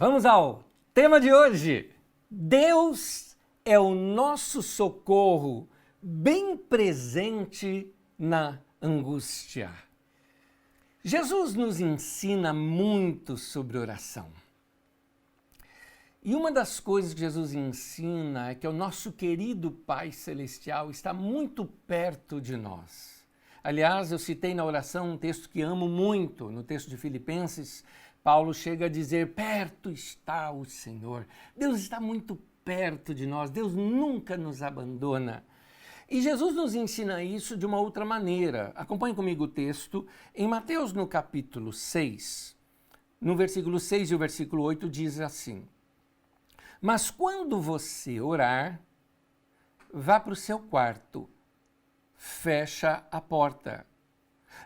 Vamos ao tema de hoje. Deus é o nosso socorro, bem presente na angústia. Jesus nos ensina muito sobre oração. E uma das coisas que Jesus ensina é que o nosso querido Pai Celestial está muito perto de nós. Aliás, eu citei na oração um texto que amo muito, no texto de Filipenses, Paulo chega a dizer, perto está o Senhor. Deus está muito perto de nós, Deus nunca nos abandona. E Jesus nos ensina isso de uma outra maneira. Acompanhe comigo o texto. Em Mateus, no capítulo 6, no versículo 6 e o versículo 8, diz assim, mas quando você orar, vá para o seu quarto, fecha a porta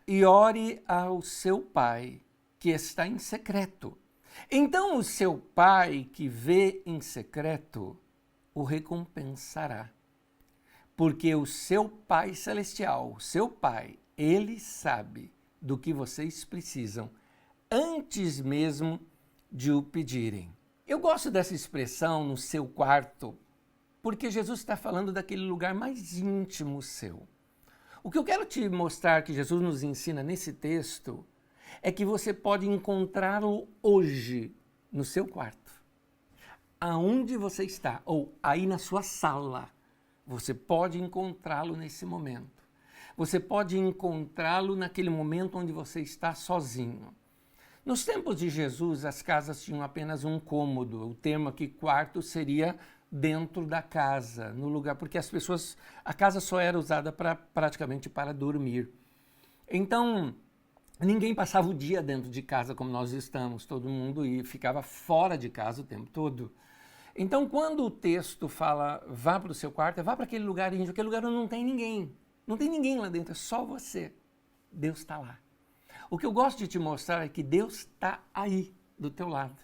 e ore ao seu pai, que está em secreto. Então o seu pai, que vê em secreto, o recompensará. Porque o seu Pai Celestial, o seu Pai, ele sabe do que vocês precisam, antes mesmo de o pedirem. Eu gosto dessa expressão, no seu quarto, porque Jesus está falando daquele lugar mais íntimo seu. O que eu quero te mostrar que Jesus nos ensina nesse texto é que você pode encontrá-lo hoje no seu quarto. Aonde você está, ou aí na sua sala, você pode encontrá-lo nesse momento. Você pode encontrá-lo naquele momento onde você está sozinho. Nos tempos de Jesus, as casas tinham apenas um cômodo. O termo aqui, quarto, seria dentro da casa, no lugar, porque a casa só era usada praticamente para dormir. Então, ninguém passava o dia dentro de casa como nós estamos, todo mundo ficava fora de casa o tempo todo. Então, quando o texto fala, vá para o seu quarto, vá para aquele lugar íntimo, aquele lugar onde não tem ninguém. Não tem ninguém lá dentro, é só você. Deus está lá. O que eu gosto de te mostrar é que Deus está aí, do teu lado.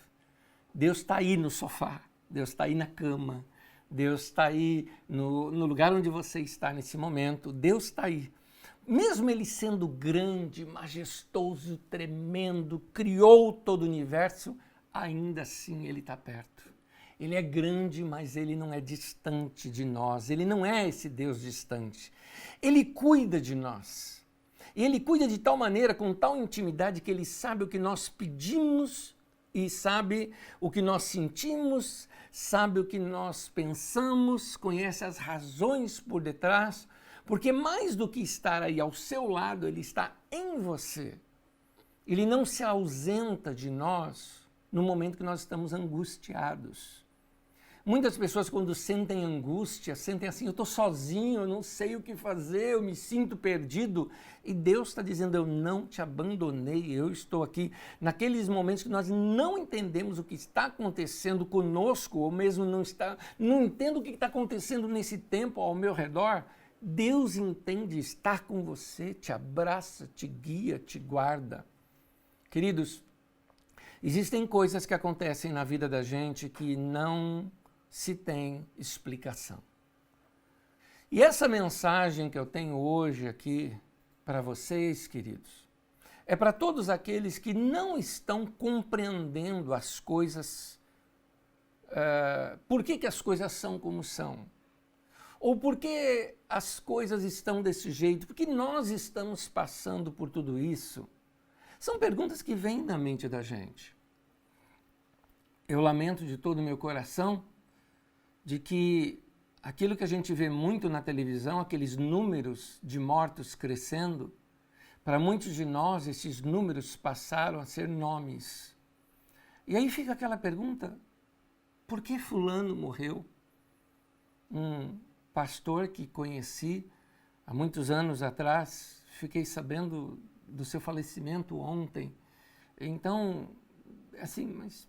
Deus está aí no sofá, Deus está aí na cama, Deus está aí no lugar onde você está nesse momento, Deus está aí. Mesmo ele sendo grande, majestoso, tremendo, criou todo o universo, ainda assim ele está perto. Ele é grande, mas ele não é distante de nós. Ele não é esse Deus distante. Ele cuida de nós. E ele cuida de tal maneira, com tal intimidade, que ele sabe o que nós pedimos e sabe o que nós sentimos, sabe o que nós pensamos, conhece as razões por detrás, porque mais do que estar aí ao seu lado, ele está em você. Ele não se ausenta de nós no momento que nós estamos angustiados. Muitas pessoas, quando sentem angústia, sentem assim, eu estou sozinho, eu não sei o que fazer, eu me sinto perdido. E Deus está dizendo, eu não te abandonei, eu estou aqui. Naqueles momentos que nós não entendemos o que está acontecendo conosco, ou mesmo não entendo o que está acontecendo nesse tempo ao meu redor, Deus entende estar com você, te abraça, te guia, te guarda. Queridos, existem coisas que acontecem na vida da gente que não se tem explicação. E essa mensagem que eu tenho hoje aqui para vocês, queridos, é para todos aqueles que não estão compreendendo as coisas, por que as coisas são como são, ou por que as coisas estão desse jeito, por que nós estamos passando por tudo isso. São perguntas que vêm da mente da gente. Eu lamento de todo o meu coração de que aquilo que a gente vê muito na televisão, aqueles números de mortos crescendo, para muitos de nós esses números passaram a ser nomes. E aí fica aquela pergunta, por que fulano morreu? Um pastor que conheci há muitos anos atrás, fiquei sabendo do seu falecimento ontem. Então, assim, mas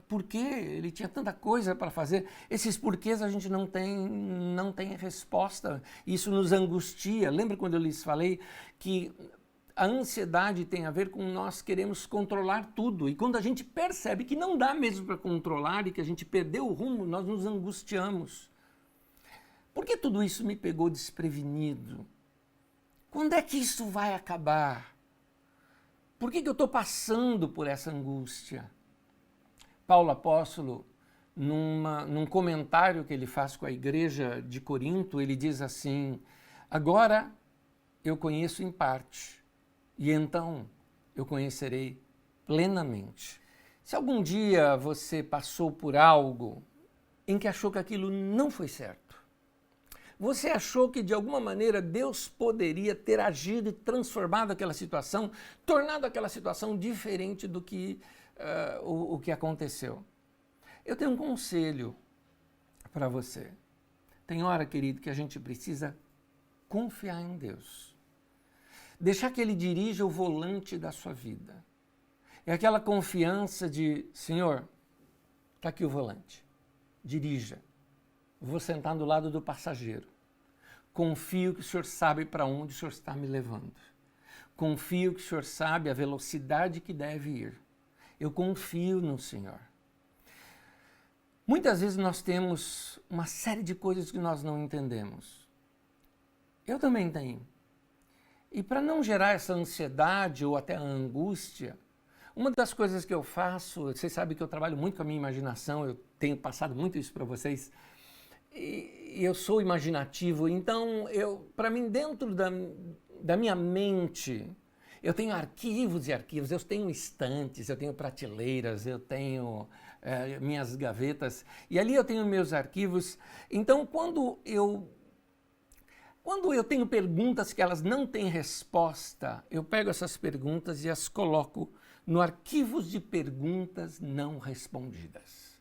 por que ele tinha tanta coisa para fazer? Esses porquês a gente não tem resposta. Isso nos angustia. Lembra quando eu lhes falei que a ansiedade tem a ver com nós queremos controlar tudo. E quando a gente percebe que não dá mesmo para controlar e que a gente perdeu o rumo, nós nos angustiamos. Por que tudo isso me pegou desprevenido? Quando é que isso vai acabar? Por que eu estou passando por essa angústia? Paulo apóstolo, num comentário que ele faz com a igreja de Corinto, ele diz assim: agora eu conheço em parte, e então eu conhecerei plenamente. Se algum dia você passou por algo em que achou que aquilo não foi certo, você achou que de alguma maneira Deus poderia ter agido e transformado aquela situação, tornado aquela situação diferente do que o que aconteceu. Eu tenho um conselho para você. Tem hora, querido, que a gente precisa confiar em Deus. Deixar que Ele dirija o volante da sua vida. É aquela confiança de, Senhor, está aqui o volante, dirija. Vou sentar do lado do passageiro. Confio que o Senhor sabe para onde o Senhor está me levando. Confio que o Senhor sabe a velocidade que deve ir. Eu confio no Senhor. Muitas vezes nós temos uma série de coisas que nós não entendemos. Eu também tenho. E para não gerar essa ansiedade ou até a angústia, uma das coisas que eu faço, vocês sabem que eu trabalho muito com a minha imaginação, eu tenho passado muito isso para vocês, e eu sou imaginativo, então para mim dentro da minha mente, eu tenho arquivos e arquivos, eu tenho estantes, eu tenho prateleiras, eu tenho minhas gavetas, e ali eu tenho meus arquivos. Então quando eu tenho perguntas que elas não têm resposta, eu pego essas perguntas e as coloco no arquivo de perguntas não respondidas.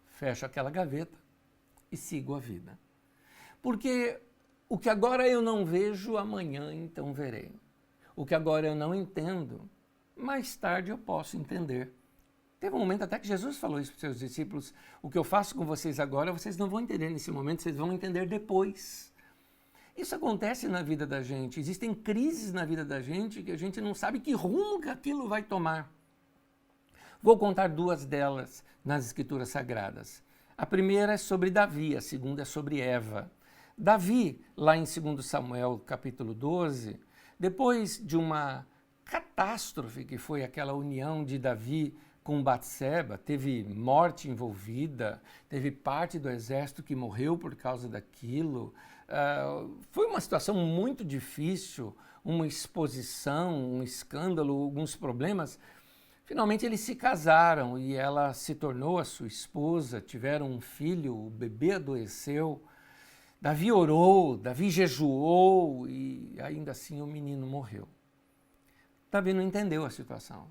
Fecho aquela gaveta e sigo a vida. Porque o que agora eu não vejo, amanhã então verei. O que agora eu não entendo, mais tarde eu posso entender. Teve um momento até que Jesus falou isso para os seus discípulos: o que eu faço com vocês agora, vocês não vão entender nesse momento, vocês vão entender depois. Isso acontece na vida da gente. Existem crises na vida da gente que a gente não sabe que rumo que aquilo vai tomar. Vou contar duas delas nas Escrituras Sagradas. A primeira é sobre Davi, a segunda é sobre Eva. Davi, lá em 2 Samuel, capítulo 12, depois de uma catástrofe que foi aquela união de Davi com Batseba, teve morte envolvida, teve parte do exército que morreu por causa daquilo. Foi uma situação muito difícil, uma exposição, um escândalo, alguns problemas. Finalmente eles se casaram e ela se tornou a sua esposa, tiveram um filho, o bebê adoeceu. Davi orou, Davi jejuou e ainda assim o menino morreu. Davi não entendeu a situação.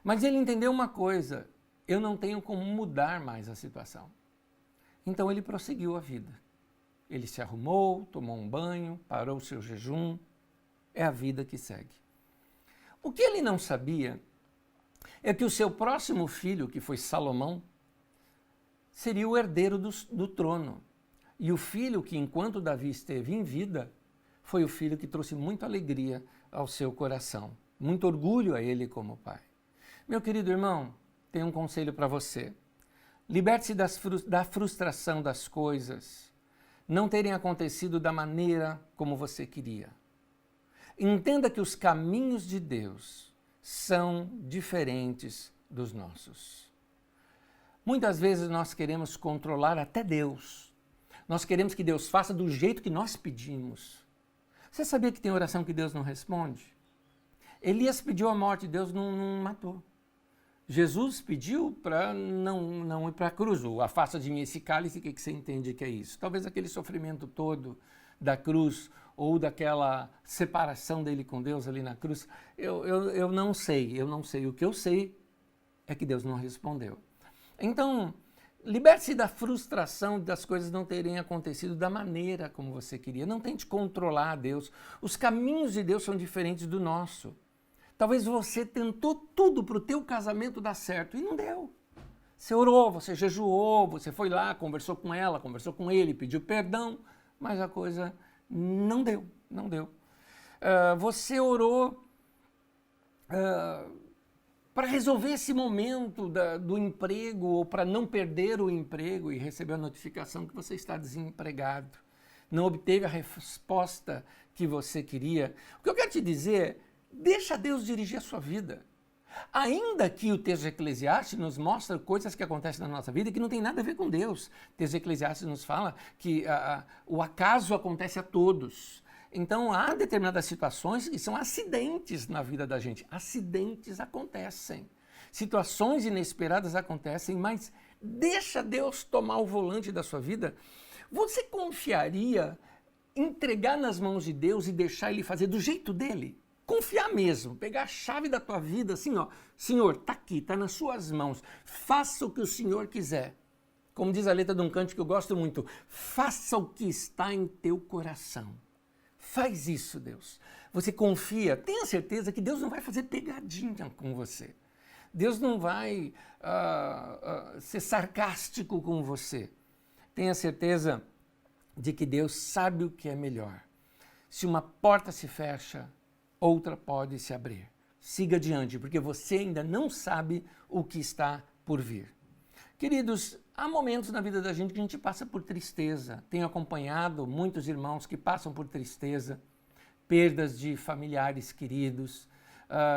Mas ele entendeu uma coisa: eu não tenho como mudar mais a situação. Então ele prosseguiu a vida. Ele se arrumou, tomou um banho, parou o seu jejum. É a vida que segue. O que ele não sabia é que o seu próximo filho, que foi Salomão, seria o herdeiro do trono. E o filho que, enquanto Davi esteve em vida, foi o filho que trouxe muita alegria ao seu coração, muito orgulho a ele como pai. Meu querido irmão, tenho um conselho para você. Liberte-se da frustração das coisas não terem acontecido da maneira como você queria. Entenda que os caminhos de Deus são diferentes dos nossos. Muitas vezes nós queremos controlar até Deus. Nós queremos que Deus faça do jeito que nós pedimos. Você sabia que tem oração que Deus não responde? Elias pediu a morte, Deus não matou. Jesus pediu para não ir para a cruz. Afasta de mim esse cálice, o que você entende que é isso? Talvez aquele sofrimento todo da cruz ou daquela separação dele com Deus ali na cruz. Eu não sei. O que eu sei é que Deus não respondeu. Então, liberte-se da frustração das coisas não terem acontecido da maneira como você queria. Não tente controlar Deus. Os caminhos de Deus são diferentes do nosso. Talvez você tentou tudo para o teu casamento dar certo e não deu. Você orou, você jejuou, você foi lá, conversou com ela, conversou com ele, pediu perdão, mas a coisa não deu. Você orou para resolver esse momento do emprego ou para não perder o emprego e receber a notificação que você está desempregado. Não obteve a resposta que você queria. O que eu quero te dizer é: deixa Deus dirigir a sua vida. Ainda que o texto de Eclesiastes nos mostra coisas que acontecem na nossa vida que não tem nada a ver com Deus. O texto de Eclesiastes nos fala que o acaso acontece a todos. Então há determinadas situações que são acidentes na vida da gente. Acidentes acontecem. Situações inesperadas acontecem, mas deixa Deus tomar o volante da sua vida. Você confiaria em entregar nas mãos de Deus e deixar Ele fazer do jeito dele? Confiar mesmo, pegar a chave da tua vida assim, ó, Senhor, tá aqui, tá nas suas mãos, faça o que o Senhor quiser. Como diz a letra de um cântico que eu gosto muito, faça o que está em teu coração. Faz isso, Deus. Você confia, tenha certeza que Deus não vai fazer pegadinha com você. Deus não vai ser sarcástico com você. Tenha certeza de que Deus sabe o que é melhor. Se uma porta se fecha, outra pode se abrir. Siga adiante, porque você ainda não sabe o que está por vir. Queridos, há momentos na vida da gente que a gente passa por tristeza. Tenho acompanhado muitos irmãos que passam por tristeza, perdas de familiares queridos,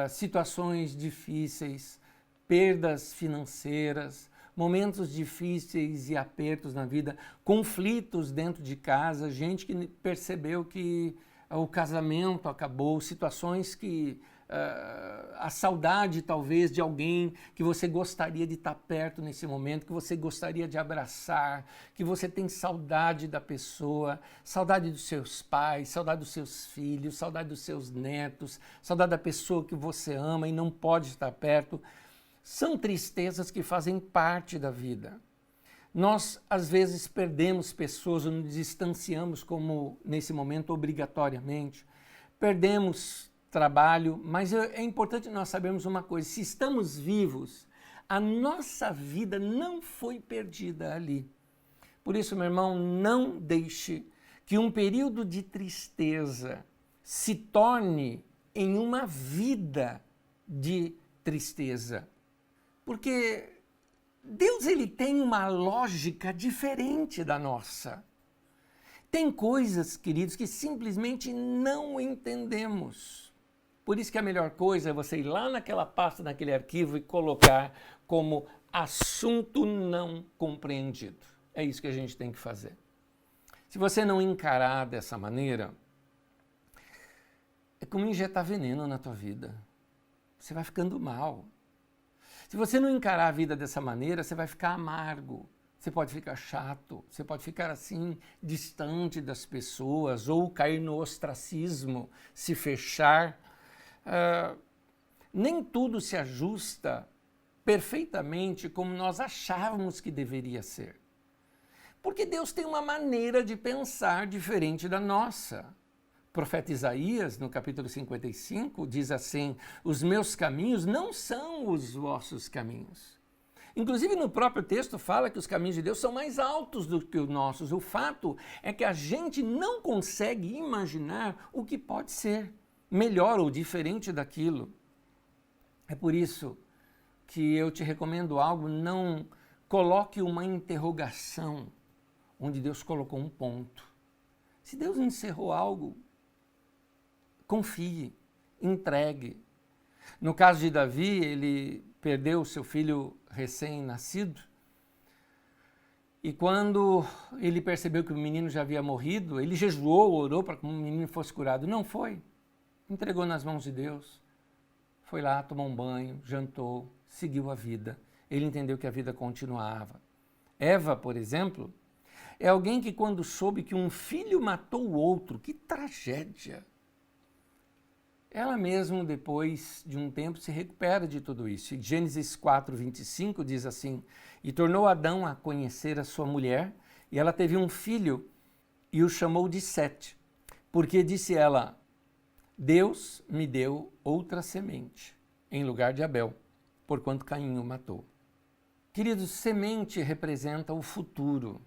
situações difíceis, perdas financeiras, momentos difíceis e apertos na vida, conflitos dentro de casa, gente que percebeu que o casamento acabou, situações que a saudade talvez de alguém que você gostaria de estar perto nesse momento, que você gostaria de abraçar, que você tem saudade da pessoa, saudade dos seus pais, saudade dos seus filhos, saudade dos seus netos, saudade da pessoa que você ama e não pode estar perto. São tristezas que fazem parte da vida. Nós, às vezes, perdemos pessoas ou nos distanciamos, como nesse momento, obrigatoriamente. Perdemos trabalho, mas é importante nós sabermos uma coisa: se estamos vivos, a nossa vida não foi perdida ali. Por isso, meu irmão, não deixe que um período de tristeza se torne em uma vida de tristeza. Porque Deus, ele tem uma lógica diferente da nossa. Tem coisas, queridos, que simplesmente não entendemos. Por isso que a melhor coisa é você ir lá naquela pasta, naquele arquivo e colocar como assunto não compreendido. É isso que a gente tem que fazer. Se você não encarar dessa maneira, é como injetar veneno na tua vida. Você vai ficando mal. Se você não encarar a vida dessa maneira, você vai ficar amargo, você pode ficar chato, você pode ficar assim, distante das pessoas, ou cair no ostracismo, se fechar. Nem tudo se ajusta perfeitamente como nós achávamos que deveria ser. Porque Deus tem uma maneira de pensar diferente da nossa. O profeta Isaías, no capítulo 55, diz assim: os meus caminhos não são os vossos caminhos. Inclusive, no próprio texto fala que os caminhos de Deus são mais altos do que os nossos. O fato é que a gente não consegue imaginar o que pode ser melhor ou diferente daquilo. É por isso que eu te recomendo algo: não coloque uma interrogação onde Deus colocou um ponto. Se Deus encerrou algo, confie, entregue. No caso de Davi, ele perdeu o seu filho recém-nascido e quando ele percebeu que o menino já havia morrido, ele jejuou, orou para que o menino fosse curado. Não foi. Entregou nas mãos de Deus. Foi lá, tomou um banho, jantou, seguiu a vida. Ele entendeu que a vida continuava. Eva, por exemplo, é alguém que quando soube que um filho matou o outro, que tragédia! Ela mesma, depois de um tempo, se recupera de tudo isso. E Gênesis 4:25 diz assim: e tornou Adão a conhecer a sua mulher, e ela teve um filho, e o chamou de Sete, porque disse ela: Deus me deu outra semente, em lugar de Abel, porquanto Caim o matou. Queridos, semente representa o futuro,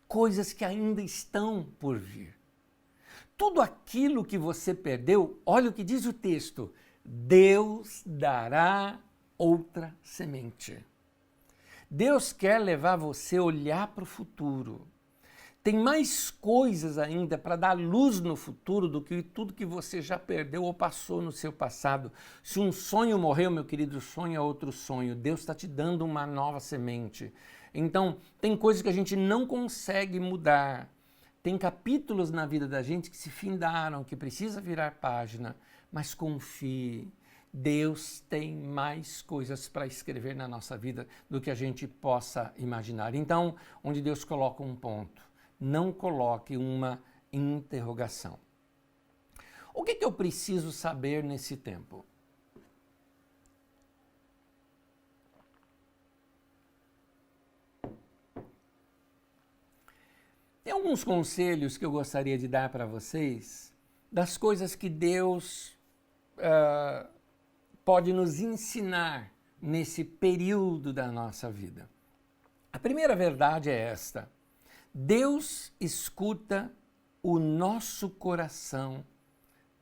coisas que ainda estão por vir. Tudo aquilo que você perdeu, olha o que diz o texto: Deus dará outra semente. Deus quer levar você a olhar para o futuro, tem mais coisas ainda para dar luz no futuro do que tudo que você já perdeu ou passou no seu passado. Se um sonho morreu, meu querido, sonho é outro sonho. Deus está te dando uma nova semente. Então, tem coisas que a gente não consegue mudar. Tem capítulos na vida da gente que se findaram, que precisa virar página. Mas confie, Deus tem mais coisas para escrever na nossa vida do que a gente possa imaginar. Então, onde Deus coloca um ponto, não coloque uma interrogação. O que eu preciso saber nesse tempo? Tem alguns conselhos que eu gostaria de dar para vocês das coisas que Deus pode nos ensinar nesse período da nossa vida. A primeira verdade é esta: Deus escuta o nosso coração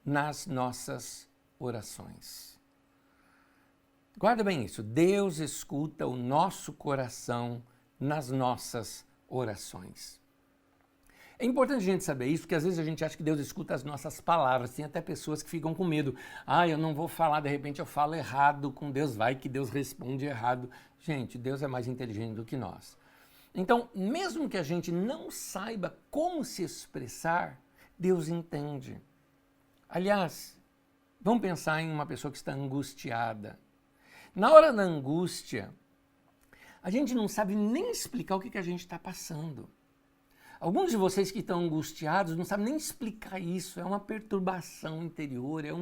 nas nossas orações. Guarda bem isso, Deus escuta o nosso coração nas nossas orações. É importante a gente saber isso, porque às vezes a gente acha que Deus escuta as nossas palavras. Tem até pessoas que ficam com medo. Eu não vou falar, de repente eu falo errado com Deus, vai que Deus responde errado. Gente, Deus é mais inteligente do que nós. Então, mesmo que a gente não saiba como se expressar, Deus entende. Aliás, vamos pensar em uma pessoa que está angustiada. Na hora da angústia, a gente não sabe nem explicar o que a gente está passando. Alguns de vocês que estão angustiados não sabem nem explicar isso. É uma perturbação interior, é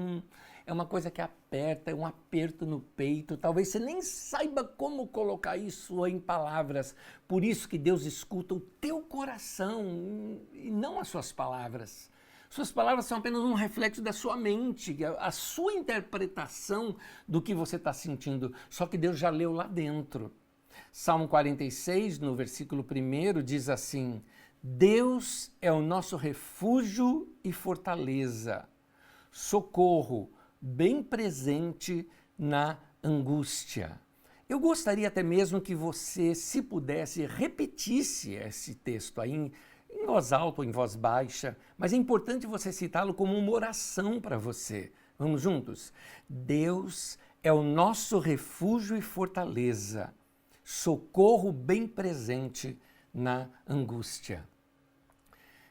uma coisa que aperta, é um aperto no peito. Talvez você nem saiba como colocar isso em palavras. Por isso que Deus escuta o teu coração e não as suas palavras. Suas palavras são apenas um reflexo da sua mente, a sua interpretação do que você está sentindo. Só que Deus já leu lá dentro. Salmo 46, no versículo 1, diz assim: Deus é o nosso refúgio e fortaleza, socorro bem presente na angústia. Eu gostaria até mesmo que você, se pudesse, repetisse esse texto aí em voz alta ou em voz baixa, mas é importante você citá-lo como uma oração para você. Vamos juntos? Deus é o nosso refúgio e fortaleza, socorro bem presente na angústia.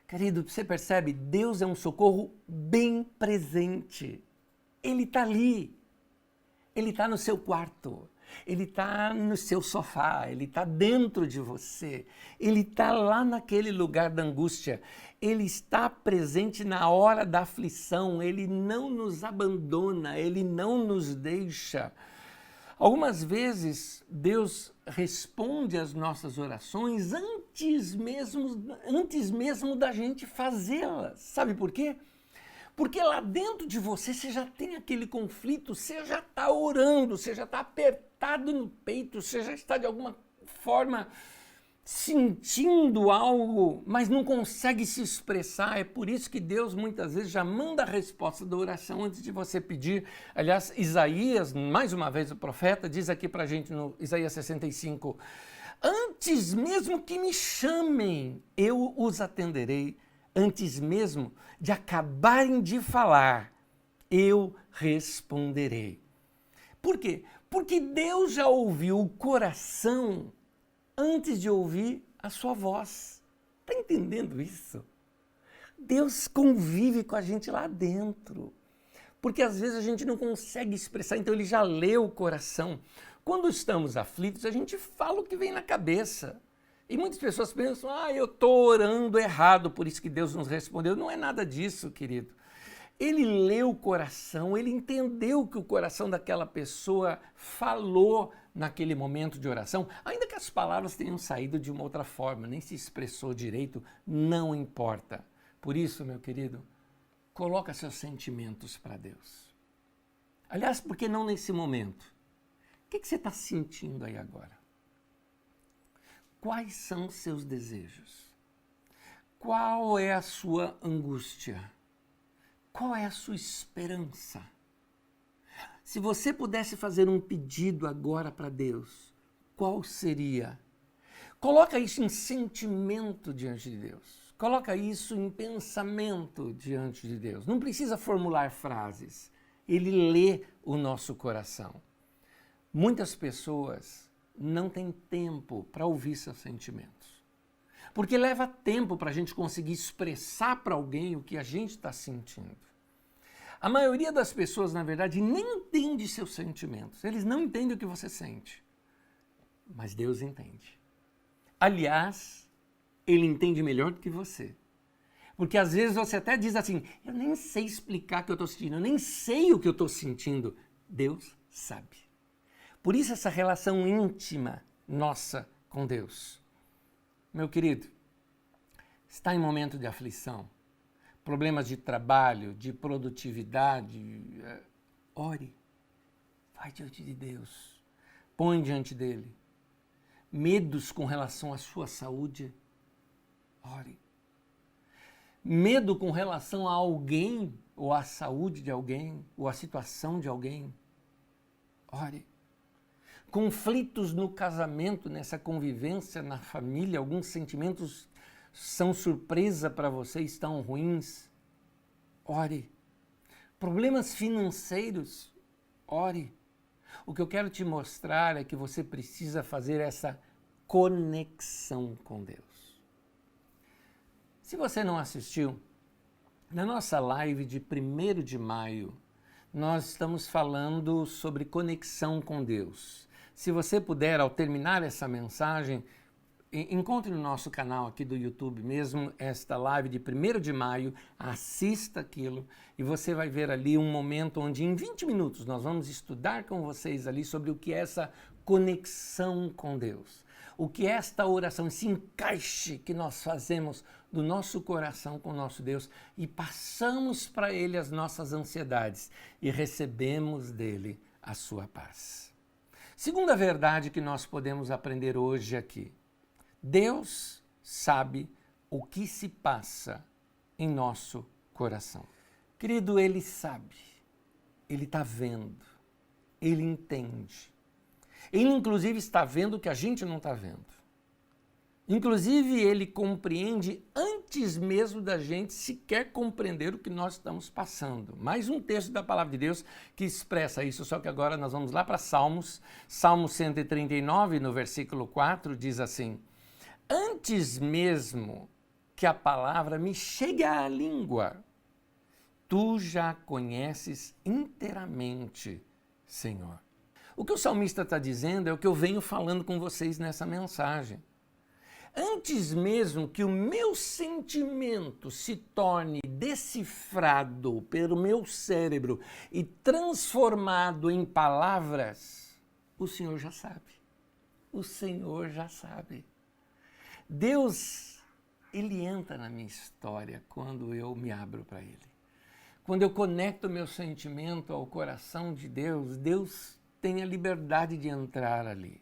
Querido, você percebe? Deus é um socorro bem presente. Ele está ali. Ele está no seu quarto. Ele está no seu sofá. Ele está dentro de você. Ele está lá naquele lugar da angústia. Ele está presente na hora da aflição. Ele não nos abandona. Ele não nos deixa. Algumas vezes Deus responde às nossas orações antes mesmo da gente fazê-las. Sabe por quê? Porque lá dentro de você já tem aquele conflito, você já está orando, você já está apertado no peito, você já está de alguma forma sentindo algo, mas não consegue se expressar. É por isso que Deus muitas vezes já manda a resposta da oração antes de você pedir. Aliás, Isaías, mais uma vez o profeta, diz aqui pra gente no Isaías 65, antes mesmo que me chamem, eu os atenderei. Antes mesmo de acabarem de falar, eu responderei. Por quê? Porque Deus já ouviu o coração antes de ouvir a sua voz. Está entendendo isso? Deus convive com a gente lá dentro. Porque às vezes a gente não consegue expressar, então Ele já leu o coração. Quando estamos aflitos, a gente fala o que vem na cabeça. E muitas pessoas pensam, eu estou orando errado, por isso que Deus nos respondeu. Não é nada disso, querido. Ele leu o coração, ele entendeu que o coração daquela pessoa falou naquele momento de oração, ainda que as palavras tenham saído de uma outra forma, nem se expressou direito, não importa. Por isso, meu querido, coloca seus sentimentos para Deus. Aliás, por que não nesse momento? O que você está sentindo aí agora? Quais são os seus desejos? Qual é a sua angústia? Qual é a sua esperança? Se você pudesse fazer um pedido agora para Deus, qual seria? Coloca isso em sentimento diante de Deus. Coloca isso em pensamento diante de Deus. Não precisa formular frases. Ele lê o nosso coração. Muitas pessoas não têm tempo para ouvir seus sentimentos. Porque leva tempo para a gente conseguir expressar para alguém o que a gente está sentindo. A maioria das pessoas, na verdade, nem entende seus sentimentos. Eles não entendem o que você sente. Mas Deus entende. Aliás, Ele entende melhor do que você. Porque às vezes você até diz assim, eu nem sei explicar o que eu estou sentindo, eu nem sei o que eu estou sentindo. Deus sabe. Por isso essa relação íntima nossa com Deus. Meu querido, está em momento de aflição, problemas de trabalho, de produtividade, ore, vai diante de Deus, põe diante dele. Medos com relação à sua saúde, ore. Medo com relação a alguém, ou à saúde de alguém, ou à situação de alguém, ore. Conflitos no casamento, nessa convivência na família, alguns sentimentos são surpresa para você, estão ruins, ore. Problemas financeiros, ore. O que eu quero te mostrar é que você precisa fazer essa conexão com Deus. Se você não assistiu, na nossa live de 1º de maio, nós estamos falando sobre conexão com Deus. Se você puder, ao terminar essa mensagem, encontre no nosso canal aqui do YouTube mesmo esta live de 1º de maio, assista aquilo e você vai ver ali um momento onde em 20 minutos nós vamos estudar com vocês ali sobre o que é essa conexão com Deus. O que é esta oração, esse encaixe que nós fazemos do nosso coração com o nosso Deus e passamos para Ele as nossas ansiedades e recebemos dele a sua paz. Segunda verdade que nós podemos aprender hoje aqui. Deus sabe o que se passa em nosso coração. Querido, Ele sabe, Ele está vendo, Ele entende. Ele, inclusive, está vendo o que a gente não está vendo. Inclusive, Ele compreende antes mesmo da gente sequer compreender o que nós estamos passando. Mais um texto da Palavra de Deus que expressa isso, só que agora nós vamos lá para Salmos. Salmo 139, no versículo 4, diz assim: antes mesmo que a palavra me chegue à língua, tu já conheces inteiramente, Senhor. O que o salmista está dizendo é o que eu venho falando com vocês nessa mensagem. Antes mesmo que o meu sentimento se torne decifrado pelo meu cérebro e transformado em palavras, o Senhor já sabe. O Senhor já sabe. Deus, Ele entra na minha história quando eu me abro para Ele. Quando eu conecto o meu sentimento ao coração de Deus, Deus tem a liberdade de entrar ali.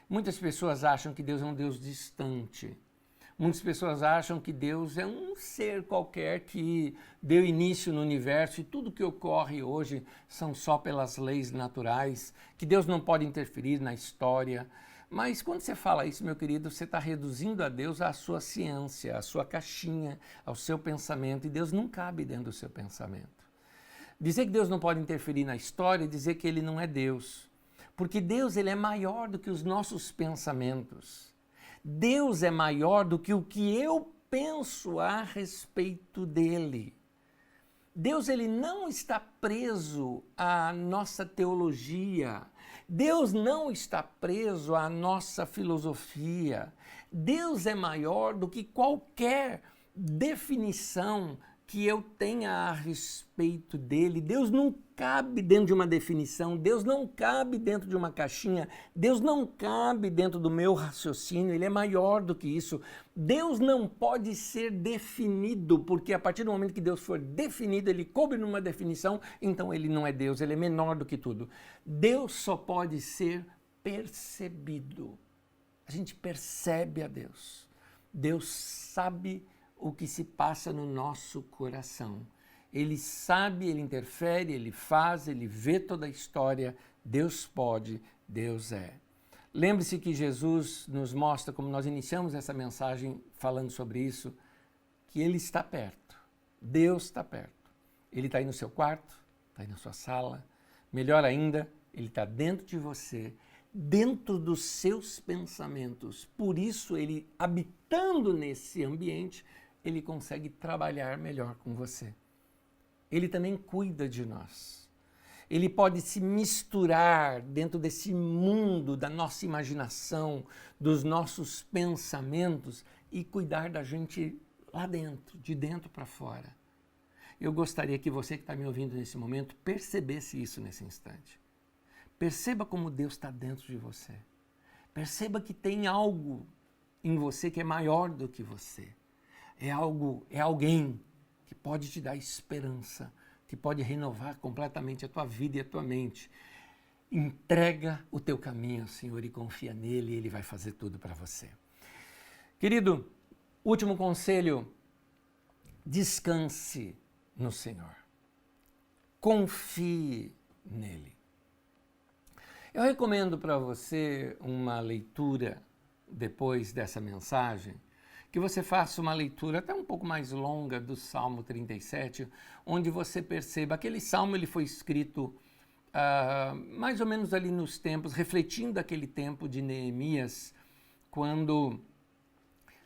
Muitas pessoas acham que Deus é um Deus distante. Muitas pessoas acham que Deus é um ser qualquer que deu início no universo e tudo que ocorre hoje são só pelas leis naturais, que Deus não pode interferir na história. Mas quando você fala isso, meu querido, você está reduzindo a Deus à sua ciência, à sua caixinha, ao seu pensamento, e Deus não cabe dentro do seu pensamento. Dizer que Deus não pode interferir na história é dizer que Ele não é Deus. Porque Deus, Ele é maior do que os nossos pensamentos. Deus é maior do que o que eu penso a respeito dEle. Deus, Ele não está preso à nossa teologia. Deus não está preso à nossa filosofia. Deus é maior do que qualquer definição que eu tenha a respeito dele. Deus não cabe dentro de uma definição, Deus não cabe dentro de uma caixinha, Deus não cabe dentro do meu raciocínio, Ele é maior do que isso. Deus não pode ser definido, porque a partir do momento que Deus for definido, Ele coube numa definição, então Ele não é Deus, Ele é menor do que tudo. Deus só pode ser percebido. A gente percebe a Deus. Deus sabe o que se passa no nosso coração. Ele sabe, Ele interfere, Ele faz, Ele vê toda a história. Deus pode, Deus é. Lembre-se que Jesus nos mostra, como nós iniciamos essa mensagem falando sobre isso, que Ele está perto. Deus está perto. Ele está aí no seu quarto, está aí na sua sala. Melhor ainda, Ele está dentro de você, dentro dos seus pensamentos. Por isso, Ele, habitando nesse ambiente, Ele consegue trabalhar melhor com você. Ele também cuida de nós. Ele pode se misturar dentro desse mundo da nossa imaginação, dos nossos pensamentos e cuidar da gente lá dentro, de dentro para fora. Eu gostaria que você que está me ouvindo nesse momento percebesse isso nesse instante. Perceba como Deus está dentro de você. Perceba que tem algo em você que é maior do que você. É alguém que pode te dar esperança, que pode renovar completamente a tua vida e a tua mente. Entrega o teu caminho ao Senhor e confia nele, e Ele vai fazer tudo para você. Querido, último conselho, descanse no Senhor. Confie nele. Eu recomendo para você uma leitura depois dessa mensagem, que você faça uma leitura até um pouco mais longa do Salmo 37, onde você perceba, aquele salmo ele foi escrito mais ou menos ali nos tempos, refletindo aquele tempo de Neemias, quando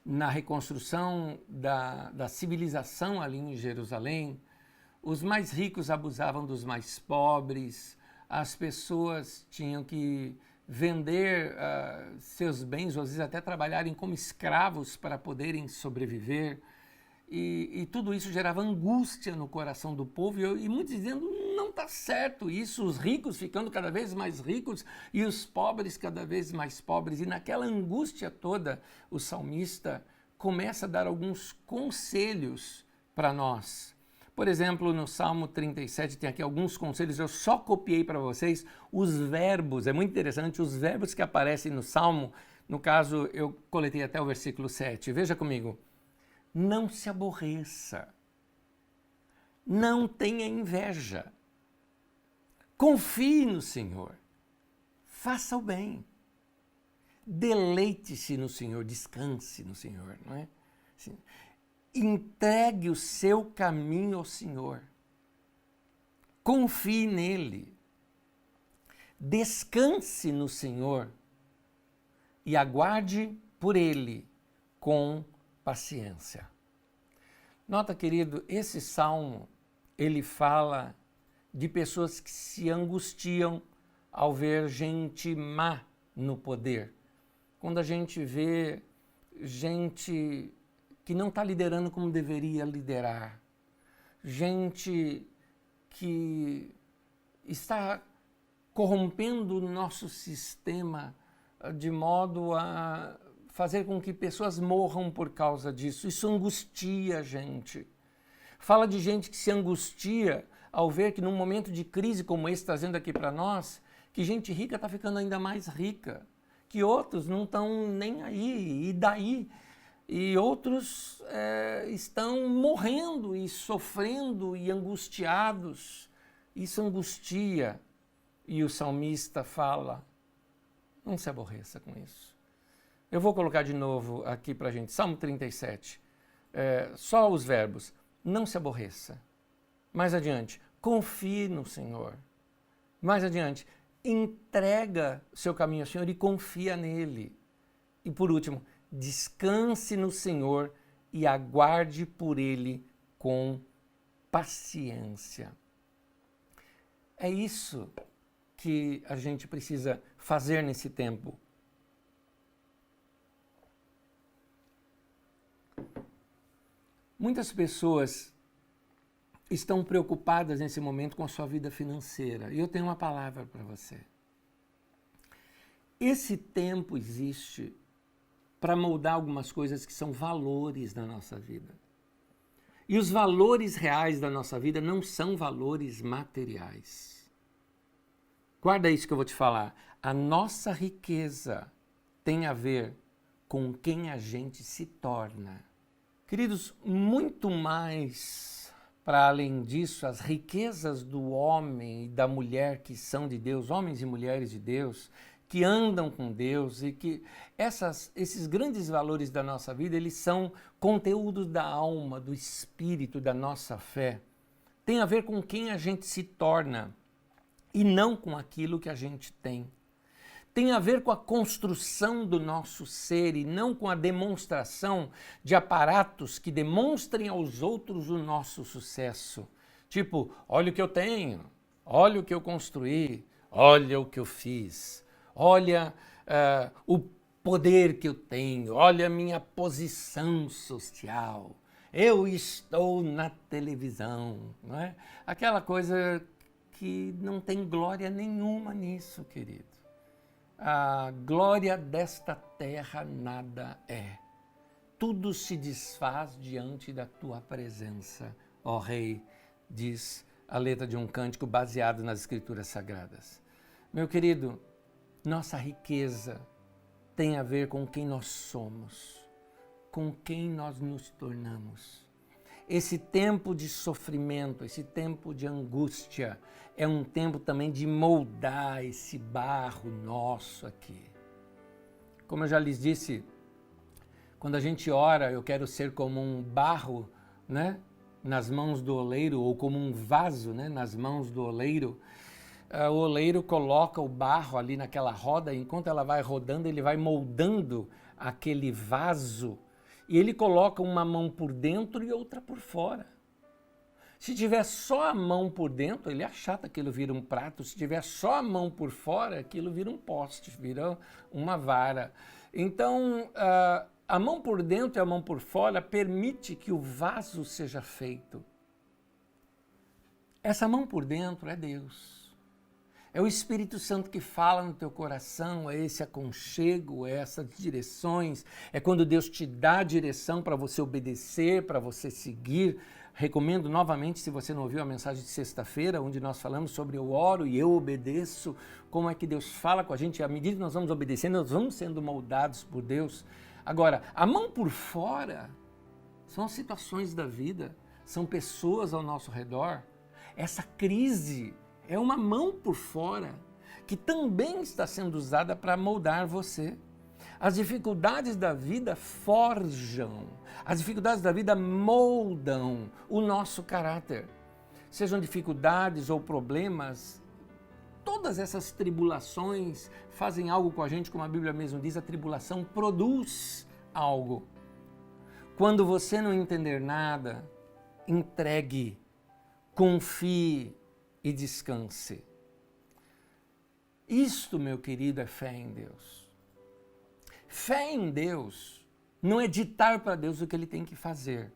na reconstrução da civilização ali em Jerusalém, os mais ricos abusavam dos mais pobres, as pessoas tinham que vender seus bens, ou às vezes até trabalharem como escravos para poderem sobreviver. E tudo isso gerava angústia no coração do povo, e muitos dizendo, não está certo isso, os ricos ficando cada vez mais ricos e os pobres cada vez mais pobres. E naquela angústia toda, o salmista começa a dar alguns conselhos para nós. Por exemplo, no Salmo 37 tem aqui alguns conselhos, eu só copiei para vocês os verbos, é muito interessante, os verbos que aparecem no Salmo, no caso eu coletei até o versículo 7, veja comigo. Não se aborreça, não tenha inveja, confie no Senhor, faça o bem, deleite-se no Senhor, descanse no Senhor, não é? Assim, entregue o seu caminho ao Senhor. Confie nele. Descanse no Senhor e aguarde por ele com paciência. Nota, querido, esse salmo, ele fala de pessoas que se angustiam ao ver gente má no poder. Quando a gente vê gente que não está liderando como deveria liderar, gente que está corrompendo o nosso sistema de modo a fazer com que pessoas morram por causa disso. Isso angustia a gente. Fala de gente que se angustia ao ver que num momento de crise como esse, trazendo aqui para nós, que gente rica está ficando ainda mais rica, que outros não estão nem aí, e daí? E outros estão morrendo e sofrendo e angustiados. Isso angustia. E o salmista fala, não se aborreça com isso. Eu vou colocar de novo aqui para a gente, Salmo 37, só os verbos, não se aborreça. Mais adiante, confie no Senhor. Mais adiante, entrega seu caminho ao Senhor e confia nele. E por último, descanse no Senhor e aguarde por ele com paciência. É isso que a gente precisa fazer nesse tempo. Muitas pessoas estão preocupadas nesse momento com a sua vida financeira. E eu tenho uma palavra para você. Esse tempo existe para moldar algumas coisas que são valores da nossa vida. E os valores reais da nossa vida não são valores materiais. Guarda isso que eu vou te falar. A nossa riqueza tem a ver com quem a gente se torna. Queridos, muito mais para além disso, as riquezas do homem e da mulher que são de Deus, homens e mulheres de Deus, que andam com Deus e que esses grandes valores da nossa vida, eles são conteúdos da alma, do espírito, da nossa fé. Tem a ver com quem a gente se torna e não com aquilo que a gente tem. Tem a ver com a construção do nosso ser e não com a demonstração de aparatos que demonstrem aos outros o nosso sucesso. Tipo, olha o que eu tenho, olha o que eu construí, olha o que eu fiz, olha o poder que eu tenho, olha a minha posição social, eu estou na televisão, não é? Aquela coisa que não tem glória nenhuma nisso, querido. A glória desta terra nada é. Tudo se desfaz diante da tua presença, ó Rei, diz a letra de um cântico baseado nas Escrituras Sagradas. Meu querido, nossa riqueza tem a ver com quem nós somos, com quem nós nos tornamos. Esse tempo de sofrimento, esse tempo de angústia, é um tempo também de moldar esse barro nosso aqui. Como eu já lhes disse, quando a gente ora, eu quero ser como um barro, né, nas mãos do oleiro, ou como um vaso, né, nas mãos do oleiro. O oleiro coloca o barro ali naquela roda, e enquanto ela vai rodando, ele vai moldando aquele vaso, e ele coloca uma mão por dentro e outra por fora. Se tiver só a mão por dentro, ele achata, aquilo vira um prato. Se tiver só a mão por fora, aquilo vira um poste, vira uma vara. Então, a mão por dentro e a mão por fora permite que o vaso seja feito. Essa mão por dentro é Deus. É o Espírito Santo que fala no teu coração, é esse aconchego, é essas direções, é quando Deus te dá a direção para você obedecer, para você seguir. Recomendo novamente, se você não ouviu a mensagem de sexta-feira, onde nós falamos sobre eu oro e eu obedeço, como é que Deus fala com a gente, à medida que nós vamos obedecendo, nós vamos sendo moldados por Deus. Agora, a mão por fora são as situações da vida, são pessoas ao nosso redor. Essa crise é uma mão por fora que também está sendo usada para moldar você. As dificuldades da vida forjam, as dificuldades da vida moldam o nosso caráter. Sejam dificuldades ou problemas, todas essas tribulações fazem algo com a gente, como a Bíblia mesmo diz, a tribulação produz algo. Quando você não entender nada, entregue, confie e descanse. Isto, meu querido, é fé em Deus. Fé em Deus não é ditar para Deus o que Ele tem que fazer.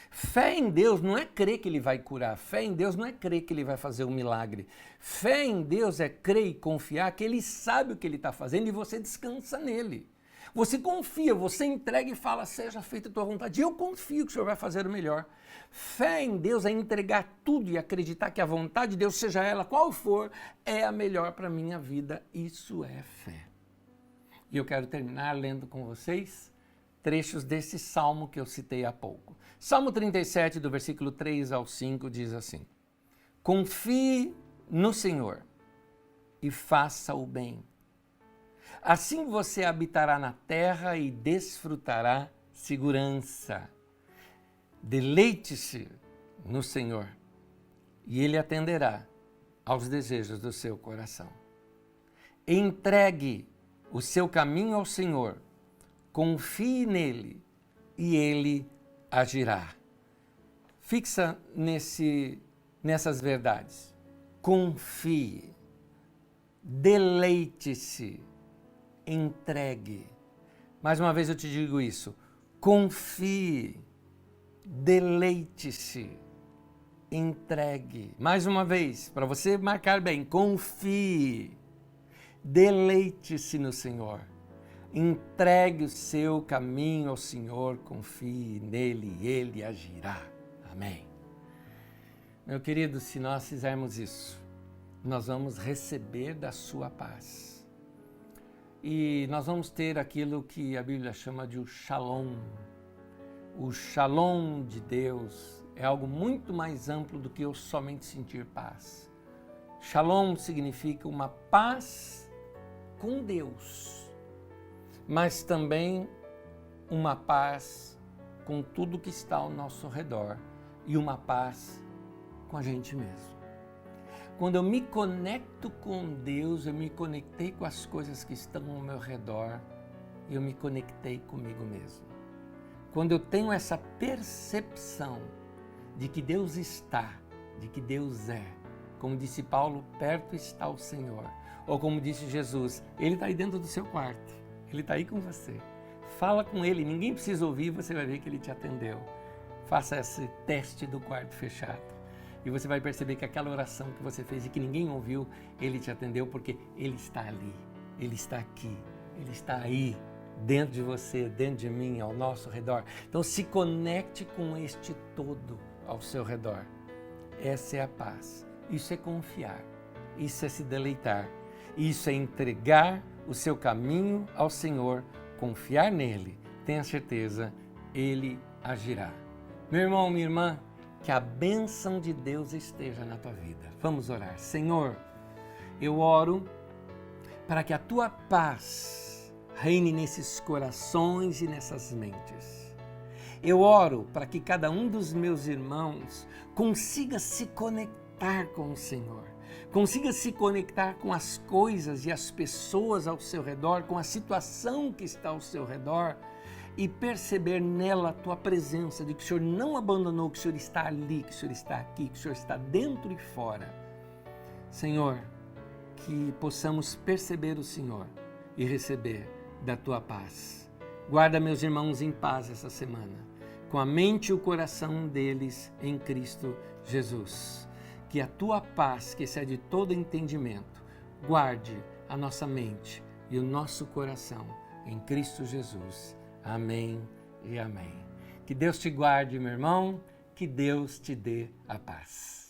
Fé em Deus não é crer que Ele vai curar. Fé em Deus não é crer que Ele vai fazer um milagre. Fé em Deus é crer e confiar que Ele sabe o que Ele está fazendo e você descansa nele. Você confia, você entrega e fala, seja feita a tua vontade. Eu confio que o Senhor vai fazer o melhor. Fé em Deus é entregar tudo e acreditar que a vontade de Deus, seja ela qual for, é a melhor para a minha vida. Isso é fé. E eu quero terminar lendo com vocês trechos desse salmo que eu citei há pouco. Salmo 37, do versículo 3 ao 5, diz assim: confie no Senhor e faça o bem. Assim você habitará na terra e desfrutará segurança. Deleite-se no Senhor e Ele atenderá aos desejos do seu coração. Entregue o seu caminho ao Senhor, confie nele e Ele agirá. Fixa nessas verdades. Confie, deleite-se, entregue. Mais uma vez eu te digo isso. Confie, deleite-se, entregue. Mais uma vez, para você marcar bem, confie, deleite-se no Senhor. Entregue o seu caminho ao Senhor, confie nele e Ele agirá. Amém. Meu querido, se nós fizermos isso, nós vamos receber da sua paz. E nós vamos ter aquilo que a Bíblia chama de o shalom. O shalom de Deus é algo muito mais amplo do que eu somente sentir paz. Shalom significa uma paz com Deus, mas também uma paz com tudo que está ao nosso redor e uma paz com a gente mesmo. Quando eu me conecto com Deus, eu me conectei com as coisas que estão ao meu redor e eu me conectei comigo mesmo. Quando eu tenho essa percepção de que Deus está, de que Deus é, como disse Paulo, perto está o Senhor. Ou como disse Jesus, Ele está aí dentro do seu quarto, Ele está aí com você. Fala com Ele, ninguém precisa ouvir, você vai ver que Ele te atendeu. Faça esse teste do quarto fechado. E você vai perceber que aquela oração que você fez e que ninguém ouviu, Ele te atendeu porque Ele está ali, Ele está aqui, Ele está aí, dentro de você, dentro de mim, ao nosso redor. Então se conecte com este todo ao seu redor. Essa é a paz. Isso é confiar, isso é se deleitar, isso é entregar o seu caminho ao Senhor, confiar nele. Tenha certeza, Ele agirá. Meu irmão, minha irmã, que a bênção de Deus esteja na tua vida. Vamos orar. Senhor, eu oro para que a tua paz reine nesses corações e nessas mentes. Eu oro para que cada um dos meus irmãos consiga se conectar com o Senhor, consiga se conectar com as coisas e as pessoas ao seu redor, com a situação que está ao seu redor e perceber nela a tua presença, de que o Senhor não abandonou, que o Senhor está ali, que o Senhor está aqui, que o Senhor está dentro e fora. Senhor, que possamos perceber o Senhor e receber da tua paz. Guarda meus irmãos em paz essa semana, com a mente e o coração deles em Cristo Jesus. Que a tua paz, que excede todo entendimento, guarde a nossa mente e o nosso coração em Cristo Jesus. Amém e amém. Que Deus te guarde, meu irmão, que Deus te dê a paz.